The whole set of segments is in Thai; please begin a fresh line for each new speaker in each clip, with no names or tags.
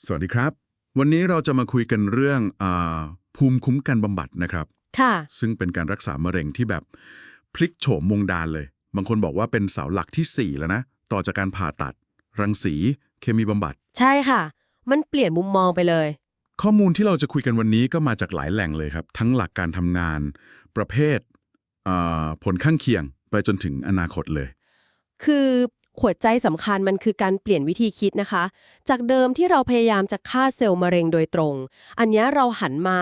สวัสดีครับวันนี้เราจะมาคุยกันเรื่องภูมิคุ้มกันบำบัดนะครับ
ค่ะ
ซึ่งเป็นการรักษามะเร็งที่แบบพลิกโฉมวงดานเลยบางคนบอกว่าเป็นเสาหลักที่ 4แล้วนะต่อจากการผ่าตัดรังสีเคมีบำบัด
ใช่ค่ะ มันเปลี่ยนมุมมองไปเลย
ข้อมูลที่เราจะคุยกันวันนี้ก็มาจากหลายแหล่งเลยครับทั้งหลักการทำงานประเภทผลข้างเคียงไปจนถึงอนาคตเลย
คือหัวใจสำคัญมันคือการเปลี่ยนวิธีคิดนะคะ จากเดิมที่เราพยายามจะฆ่าเซลล์มะเร็งโดยตรง อันเนี้ยเราหันมา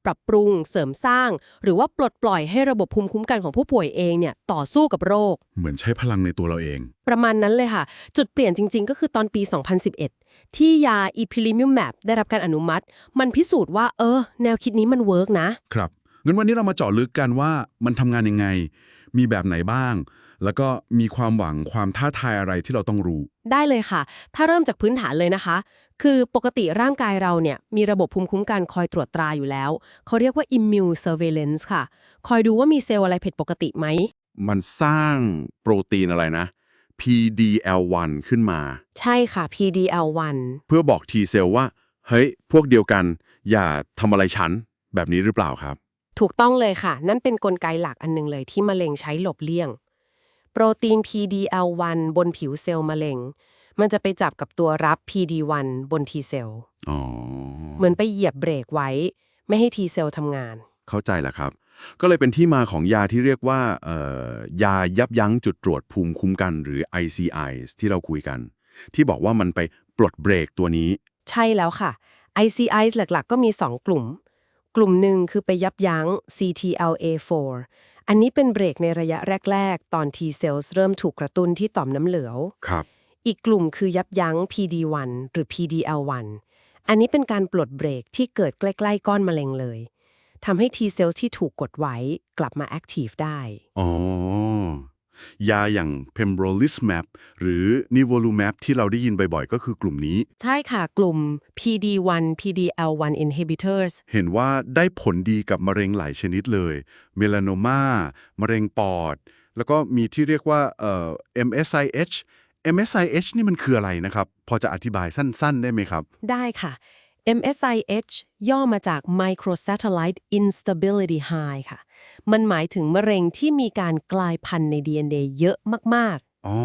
ปรับปรุงเสริมสร้าง หรือว่าปลดปล่อยให้ระบบภูมิคุ้มกันของผู้ป่วยเองเนี่ยต่อสู้กับโรค
เหมือนใช้พลังในตัวเราเอง
ประมาณนั้นเลยค่ะ จุดเปลี่ยนจริงๆ ก็คือตอนปี 2011 ที่ยา Ipilimumab ได้รับการอนุมัติ มันพิสูจน์ว่าแนวคิดนี้มันเวิร์กนะ
ครับงั้นวันนี้เรามาเจาะลึกกันว่ามันทำงานยังไง มีแบบไหนบ้าง แล้วก็มีความหวังความท้าทายอะไรที่เราต้องรู้
ได้เลยค่ะ ถ้าเริ่มจากพื้นฐานเลยนะคะ คือปกติร่างกายเราเนี่ยมีระบบภูมิคุ้มกันคอยตรวจตราอยู่แล้ว เขาเรียกว่า immune surveillance ค่ะ คอยดูว่ามีเซลล์อะไรผิดปกติไหม
มันสร้างโปรตีนอะไรนะ PDL1 ขึ้นมา
ใช่ค่ะ PDL1
เพื่อบอก T เซลว่า เฮ้ย พวกเดียวกัน อย่าทำอะไรฉัน แบบนี้หรือเปล่าครับ
ถูกต้องเลยค่ะ นั่นเป็นกลไกหลักอันหนึงเลยที่มะเร็งใช้หลบเลี่ยง โปรตีน PDL1 บนผิวเซลล์มะเร็ง มันจะไปจับกับตัวรับ PD1 บน T เซลล์
อ๋อ
เหมือนไปเหยียบเบรกไว้ ไม่ให้ T เซลล์ทำงาน
เข้าใจแล้วครับ ก็เลยเป็นที่มาของยาที่เรียกว่า ยายับยั้งจุดตรวจภูมิคุ้มกันหรือ ICIs ที่เราคุยกัน ที่บอกว่ามันไปปลดเบรกตัวนี้
ใช่แล้วค่ะ ICIs หลักๆ ก็มี 2 กลุ่ม กลุ่มหนึ่งคือไปยับยั้ง CTLA4 อันนี้เป็นเบรกในระยะแรกๆ ตอน T cells เริ่มถูกกระตุ้นที่ต่อมน้ำเหลว
ครับ
อีกกลุ่มคือยับยั้ง PD1 หรือ PDL1 อันนี้เป็นการปลดเบรกที่เกิดใกล้ๆ ก้อนมะเร็งเลย ทำให้ T cells ที่ถูกกดไว้กลับมา active ได้
อ๋อ ยาอย่าง pembrolizumab หรือ nivolumab ที่เราได้ยินบ่อยๆ ก็คือกลุ่มนี้
ใช่ค่ะ กลุ่ม PD1 PDL1 inhibitors
เห็นว่าได้ผลดีกับมะเร็งหลายชนิดเลย เมลานมา มะเร็งปอด แล้วก็มีที่เรียกว่าMSIH MSIH นี่มันคืออะไรนะครับ พอจะอธิบายสั้นๆ ได้ไหมครับ
ได้ค่ะ MSIH ย่อมาจาก Microsatellite Instability High ค่ะ มันหมายถึงมะเร็งที่มีการกลายพันธุ์ใน DNA เยอะมาก
อ๋อ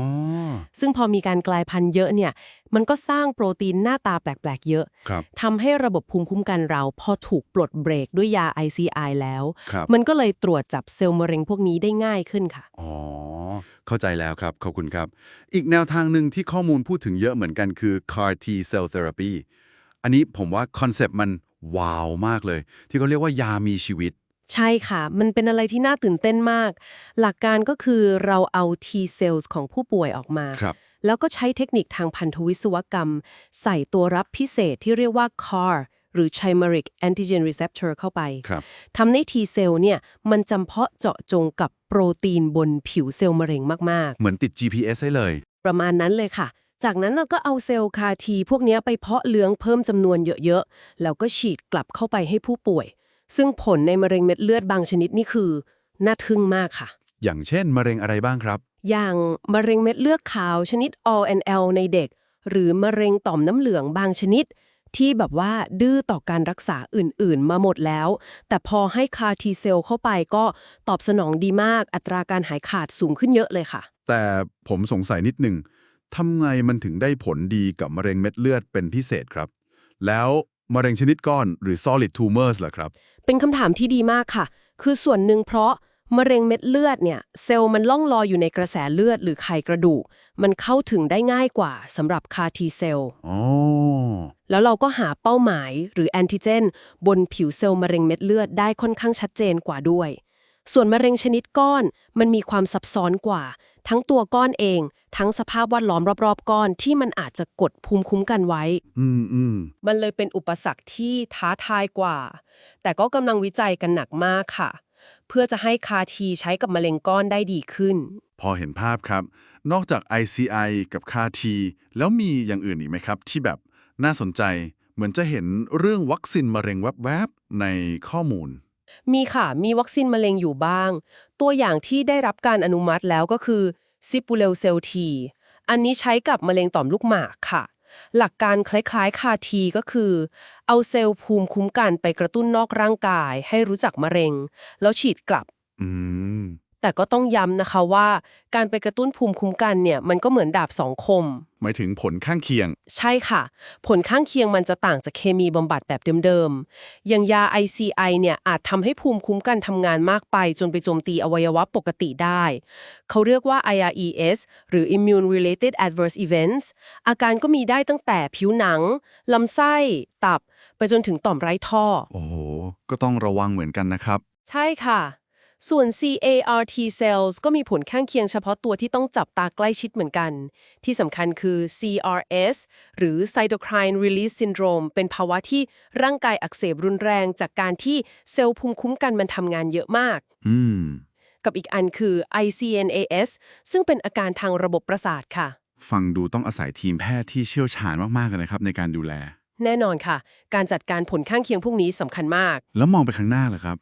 ๆ ซึ่งพอมีการกลายพันธุ์เยอะเนี่ย มันก็สร้างโปรตีนหน้าตาแปลกๆ เยอะ
ครับ
ทำให้ระบบภูมิคุ้มกันเราพอถูกปลดเบรกด้วยยา ICI แล้ว
ครับ
มันก็เลยตรวจจับเซลล์มะเร็งพวกนี้ได้ง่ายขึ้นค่ะ
อ๋อ เข้าใจแล้วครับ ขอบคุณครับ อีกแนวทางหนึ่งที่ข้อมูลพูดถึงเยอะเหมือนกันคือ CAR T cell therapy อันนี้ผมว่าคอนเซปต์มันว้าวมากเลย ที่เขาเรียกว่ายามีชีวิต
ใช่ค่ะ มันเป็นอะไรที่น่าตื่นเต้นมาก หลักการก็คือเราเอา T cells ของผู้ป่วยออกมา
ครับ
แล้วก็ใช้เทคนิคทางพันธวิศวกรรม ใส่ตัวรับพิเศษที่เรียกว่า CAR หรือ Chimeric Antigen Receptor เข้าไป
ครับ
ทำให้ T cell เนี่ยมันจำเพาะเจาะจงกับโปรตีนบนผิวเซลล์มะเร็งมาก
เหมือนติด GPS ให้เลย
ๆ ประมาณนั้นเลยค่ะ จากนั้นเราก็เอาเซลล์คาทีพวกเนี้ยไปเพาะเลี้ยงเพิ่มจำนวนเยอะๆ แล้วก็ฉีดกลับเข้าไปให้ผู้ป่วย ซึ่งผลในมะเร็งเม็ดเลือดบางชนิดนี่คือน่าทึ่งมากค่ะ
อย่างเช่นมะเร็งอะไรบ้างครับ
อย่างมะเร็งเม็ดเลือดขาวชนิด LNL ในเด็ก หรือมะเร็งต่อมน้ำเหลืองบางชนิด ที่แบบว่าดื้อต่อการรักษาอื่นๆ มาหมดแล้ว แต่พอให้คาทีเซลเข้าไปก็ตอบสนองดีมาก อัตราการหายขาดสูงขึ้นเยอะเลยค่ะ
แต่ผมสงสัยนิดหนึ่งทำไงมันถึงได้ผลดีกับมะเร็งเม็ดเลือดเป็นพิเศษครับ แล้วมะเร็งชนิดก้อนหรือ solid tumors ล่ะครับ
เป็นคำถามที่ดีมากค่ะ คือส่วนหนึ่งเพราะมะเร็งเม็ดเลือดเนี่ยเซลล์มันล่องลอยอยู่ในกระแสเลือดหรือไขกระดูก มันเข้าถึงได้ง่ายกว่าสำหรับคาทีเซล
อ๋อ
แล้วเราก็หาเป้าหมายหรือแอนติเจนบนผิวเซลล์มะเร็งเม็ดเลือดได้ค่อนข้างชัดเจนกว่าด้วย ส่วนมะเร็งชนิดก้อนมันมีความซับซ้อนกว่า ทั้งตัวก้อนเอง ทั้งสภาพแวดล้อมรอบๆก้อนที่มันอาจจะกดภูมิคุ้มกันไว้
อืม
มันเลยเป็นอุปสรรคที่ท้าทายกว่า แต่ก็กำลังวิจัยกันหนักมากค่ะ เพื่อจะให้คาทีใช้กับมะเร็งก้อนได้ดีขึ้น
พอเห็นภาพครับ นอกจาก ICI กับ CAR T แล้วมีอย่างอื่นอีกไหมครับ ที่แบบน่าสนใจ เหมือนจะเห็นเรื่องวัคซีนมะเร็งแวบๆในข้อมูล
มีค่ะ มีวัคซีนมะเร็งอยู่บ้าง ตัวอย่างที่ได้รับการอนุมัติแล้วก็คือซิปูเลลเซลทีอันนี้ใช้กับมะเร็งต่อมลูกหมากค่ะ หลักการคล้ายๆคาทีก็คือเอาเซลล์ภูมิคุ้มกันไปกระตุ้นนอกร่างกายให้รู้จักมะเร็งแล้วฉีดกลับ
อืม
แต่ก็ต้องย้ำนะคะว่าการไปกระตุ้นภูมิคุ้มกันเนี่ยมันก็เหมือนดาบสองคม
หมายถึงผลข้างเคียง
ใช่ค่ะ ผลข้างเคียงมันจะต่างจากเคมีบำบัดแบบเดิมๆ อย่างยา ICI เนี่ยอาจทำให้ภูมิคุ้มกันทำงานมากไปจนไปโจมตีอวัยวะปกติได้ เขาเรียกว่า IRES หรือ Immune Related Adverse Events อาการก็มีได้ตั้งแต่ผิวหนัง ลำไส้ ตับ ไปจนถึงต่อมไร้ท่อ
โอ้โห ก็ต้องระวังเหมือนกันนะครับ
ใช่ค่ะ ส่วน CAR-T cells ก็มีผลข้างเคียงเฉพาะตัวที่ต้องจับตาใกล้ชิดเหมือนกัน ที่สำคัญคือ CRS หรือ Cytokine Release Syndrome เป็นภาวะที่ร่างกายอักเสบรุนแรงจากการที่เซลล์ภูมิคุ้มกันมันทำงานเยอะมาก
อืม
กับอีกอันคือ ICNAS ซึ่งเป็นอาการทางระบบประสาทค่ะ
ฟังดูต้องอาศัยทีมแพทย์ที่เชี่ยวชาญมากๆเลยนะครับในการดูแล
แน่นอนค่ะ การจัดการผลข้างเคียงพวกนี้สำคัญมาก
แล้วมองไปข้างหน้าเหรอครับ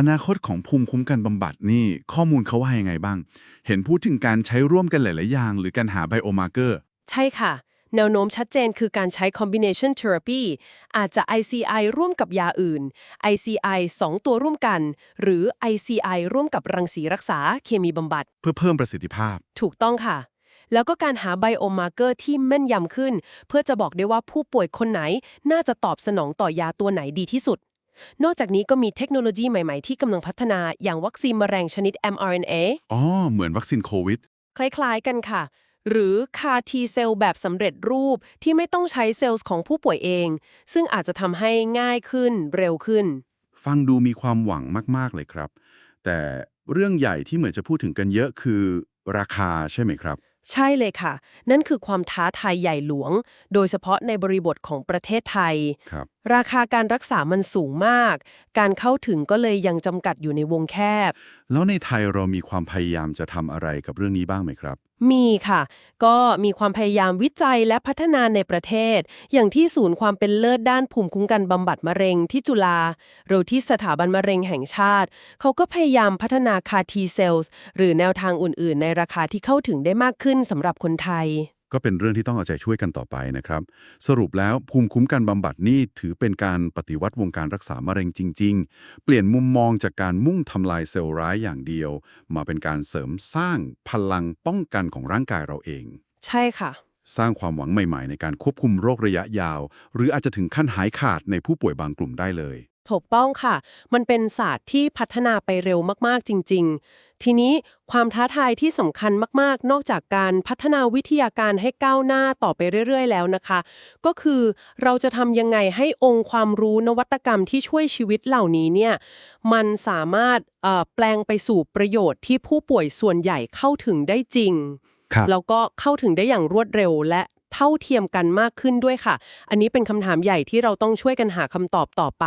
อนาคตของภูมิคุ้มกันบำบัดนี่ข้อมูลเขาว่ายังไงบ้าง เห็นพูดถึงการใช้ร่วมกันหลายๆอย่างหรือการหาไบโอมาร์เกอร์
ใช่ค่ะ แนวโน้มชัดเจนคือการใช้ combination therapy อาจจะ ICI ร่วมกับยาอื่น ICI 2 ตัวร่วมกัน หรือ ICI ร่วมกับรังสีรักษาเคมีบำบัด
เพื่อเพิ่มประสิทธิภาพ
ถูกต้องค่ะ แล้วก็การหาไบโอมาร์เกอร์ที่แม่นยำขึ้น เพื่อจะบอกได้ว่าผู้ป่วยคนไหนน่าจะตอบสนองต่อยาตัวไหนดีที่สุด นอกจากนี้ก็มีเทคโนโลยีใหม่ๆที่กำลังพัฒนาอย่างวัคซีนมะเร็งชนิด mRNA
อ๋อ เหมือนวัคซีนโควิด
คล้ายๆกันค่ะ หรือ CAR T เซลล์แบบสำเร็จรูปที่ไม่ต้องใช้เซลล์ของผู้ป่วยเอง ซึ่งอาจจะทำให้ง่ายขึ้นเร็วขึ้น
ฟังดูมีความหวังมากๆเลยครับ แต่เรื่องใหญ่ที่เหมือนจะพูดถึงกันเยอะคือราคาใช่ไหมครับ
ใช่เลยค่ะ นั่นคือความท้าทายใหญ่หลวง โดยเฉพาะในบริบทของประเทศไทย
ครับ
ราคาการรักษามันสูงมาก การเข้าถึงก็เลยยังจำกัดอยู่ในวงแคบ
แล้วในไทยเรามีความพยายามจะทำอะไรกับเรื่องนี้บ้างไหมครับ
มีค่ะ ก็มีความพยายามวิจัยและพัฒนาในประเทศ อย่างที่ศูนย์ความเป็นเลิศด้านภูมิคุ้มกันบำบัดมะเร็งที่จุฬาหรือที่สถาบันมะเร็งแห่งชาติ เขาก็พยายามพัฒนา CAR T cells หรือแนวทางอื่นๆ ในราคาที่เข้าถึงได้มากขึ้นสำหรับคนไทย
ก็เป็นเรื่องที่ต้องเอาใจช่วยกันต่อไปนะครับ สรุปแล้วภูมิคุ้มกันบำบัดนี่ถือเป็นการปฏิวัติวงการรักษามะเร็งจริง ๆ เปลี่ยนมุมมองจากการมุ่งทำลายเซลล์ร้ายอย่างเดียว มาเป็นการเสริมสร้างพลังป้องกันของร่างกายเราเอง
ใช่ค่ะ
สร้างความหวังใหม่ๆในการควบคุมโรคระยะยาว หรืออาจจะถึงขั้นหายขาดในผู้ป่วยบางกลุ่มได้เลย
ถูกต้องค่ะ มันเป็นศาสตร์ที่พัฒนาไปเร็วมากๆจริงๆ ทีนี้ความท้าทายที่สำคัญมากๆ นอกจากการพัฒนาวิทยาการให้ก้าวหน้าต่อไปเรื่อยๆ แล้วนะคะ ก็คือเราจะทำยังไงให้องค์ความรู้นวัตกรรมที่ช่วยชีวิตเหล่านี้เนี่ย มันสามารถแปลงไปสู่ประโยชน์ที่ผู้ป่วยส่วนใหญ่เข้าถึงได้จริง
ครับ
แล้วก็เข้าถึงได้อย่างรวดเร็วและเท่าเทียมกันมากขึ้นด้วยค่ะ อันนี้เป็นคำถามใหญ่ที่เราต้องช่วยกันหาคำตอบต่อไป